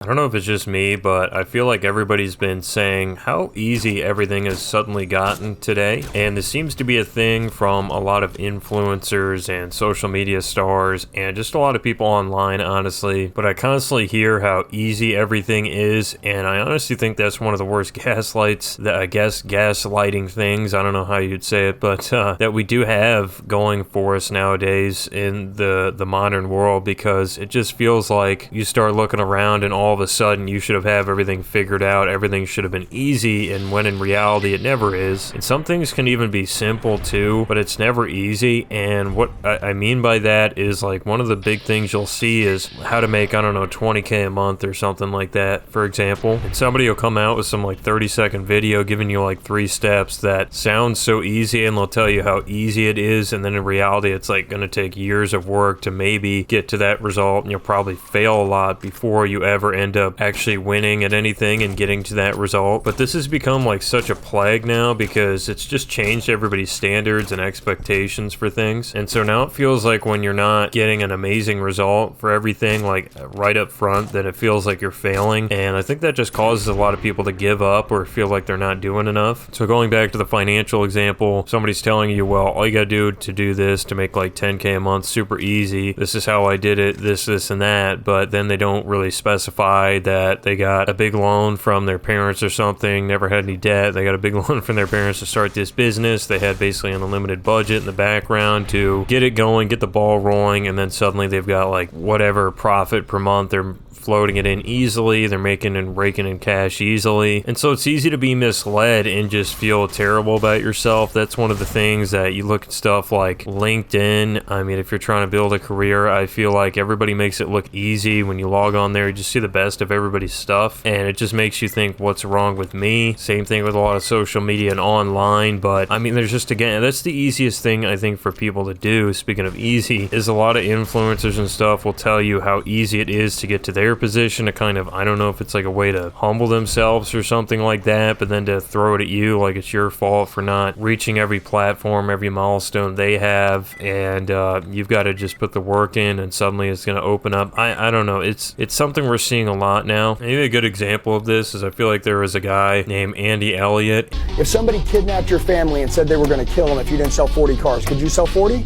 I don't know if it's just me, but I feel like everybody's been saying how easy everything has suddenly gotten today. And this seems to be a thing from a lot of influencers and social media stars and just a lot of people online, honestly. But I constantly hear how easy everything is. And I honestly think that's one of the worst gaslights, gaslighting things. I don't know how you'd say it, but that we do have going for us nowadays in the modern world, because it just feels like you start looking around and all of a sudden you should have everything figured out, everything should have been easy, and when in reality it never is. And some things can even be simple too, but it's never easy. And what I mean by that is, like, one of the big things you'll see is how to make, I don't know, 20K a month or something like that, for example. And somebody will come out with some like 30-second video giving you like 3 steps that sounds so easy, and they'll tell you how easy it is, and then in reality it's like gonna take years of work to maybe get to that result, and you'll probably fail a lot before you ever end up actually winning at anything and getting to that result. But this has become like such a plague now, because it's just changed everybody's standards and expectations for things. And so now it feels like when you're not getting an amazing result for everything, like right up front, that it feels like you're failing. And I think that just causes a lot of people to give up or feel like they're not doing enough. So going back to the financial example, somebody's telling you, well, all you gotta do to do this, to make like 10K a month, super easy, this is how I did it, this and that. But then they don't really specify that they got a big loan from their parents or something, never had any debt. They got a big loan from their parents to start this business. They had basically an unlimited budget in the background to get it going, get the ball rolling, and then suddenly they've got like whatever profit per month. They're floating it in easily, they're making and raking in cash easily. And so it's easy to be misled and just feel terrible about yourself. That's one of the things that you look at stuff like LinkedIn. I mean, if you're trying to build a career, I feel like everybody makes it look easy. When you log on there, you just see the best of everybody's stuff, and it just makes you think, what's wrong with me? Same thing with a lot of social media and online. But I mean, there's just, again, that's the easiest thing I think for people to do. Speaking of easy, is a lot of influencers and stuff will tell you how easy it is to get to their position, to kind of, I don't know if it's like a way to humble themselves or something like that, but then to throw it at you like it's your fault for not reaching every platform, every milestone they have, and you've got to just put the work in and suddenly it's going to open up. I don't know, it's something we're seeing a lot now. Maybe a good example of this is, I feel like there was a guy named Andy Elliott. If somebody kidnapped your family and said they were going to kill them if you didn't sell 40 cars, could you sell 40?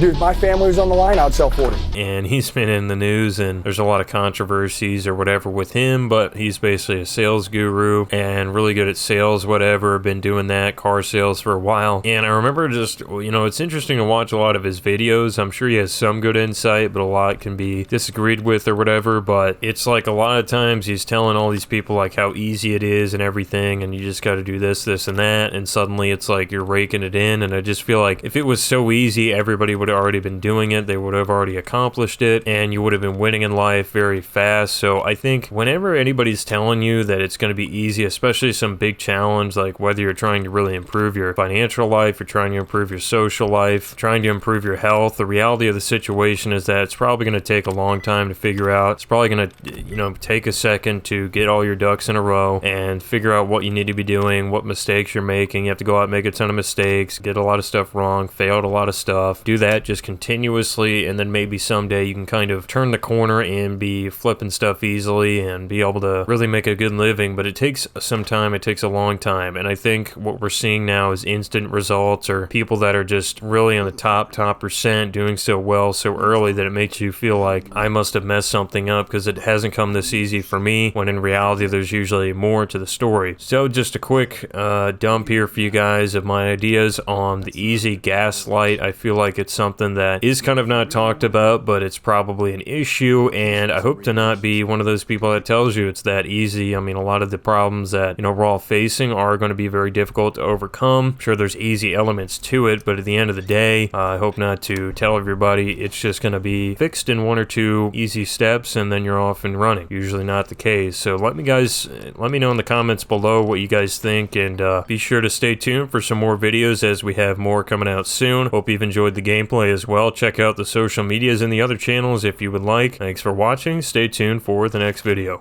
Dude, my family was on the line, I'd sell 40. And he's been in the news, and there's a lot of controversies or whatever with him, but he's basically a sales guru and really good at sales, whatever. Been doing that, car sales, for a while. And I remember just, you know, it's interesting to watch a lot of his videos. I'm sure he has some good insight, but a lot can be disagreed with or whatever. But it's like a lot of times he's telling all these people like how easy it is and everything, and you just got to do this, and that, and suddenly it's like you're raking it in. And I just feel like if it was so easy, everybody would have already been doing it, they would have already accomplished it, and you would have been winning in life very fast. So I think whenever anybody's telling you that it's going to be easy, especially some big challenge, like whether you're trying to really improve your financial life, you're trying to improve your social life, trying to improve your health, the reality of the situation is that it's probably going to take a long time to figure out. It's probably going to, you know, take a second to get all your ducks in a row and figure out what you need to be doing, what mistakes you're making. You have to go out and make a ton of mistakes, get a lot of stuff wrong, fail at a lot of stuff, do that just continuously, and then maybe someday you can kind of turn the corner and be flipping stuff easily and be able to really make a good living. But it takes some time, it takes a long time. And I think what we're seeing now is instant results, or people that are just really on the top percent doing so well so early that it makes you feel like I must have messed something up because it hasn't come this easy for me, when in reality there's usually more to the story. So just a quick dump here for you guys of my ideas on the easy gaslight. I feel like it's something that is kind of not talked about, but it's probably an issue, and I hope to not be one of those people that tells you it's that easy. I mean, a lot of the problems that, you know, we're all facing are going to be very difficult to overcome. Sure, there's easy elements to it, but at the end of the day, I hope not to tell everybody it's just going to be fixed in 1 or 2 easy steps and then you're off and running. Usually not the case. So let me know in the comments below what you guys think, and be sure to stay tuned for some more videos as we have more coming out soon. Hope you've enjoyed the gameplay as well. Check out the social medias and the other channels if you would like. Thanks for watching. Stay tuned for the next video.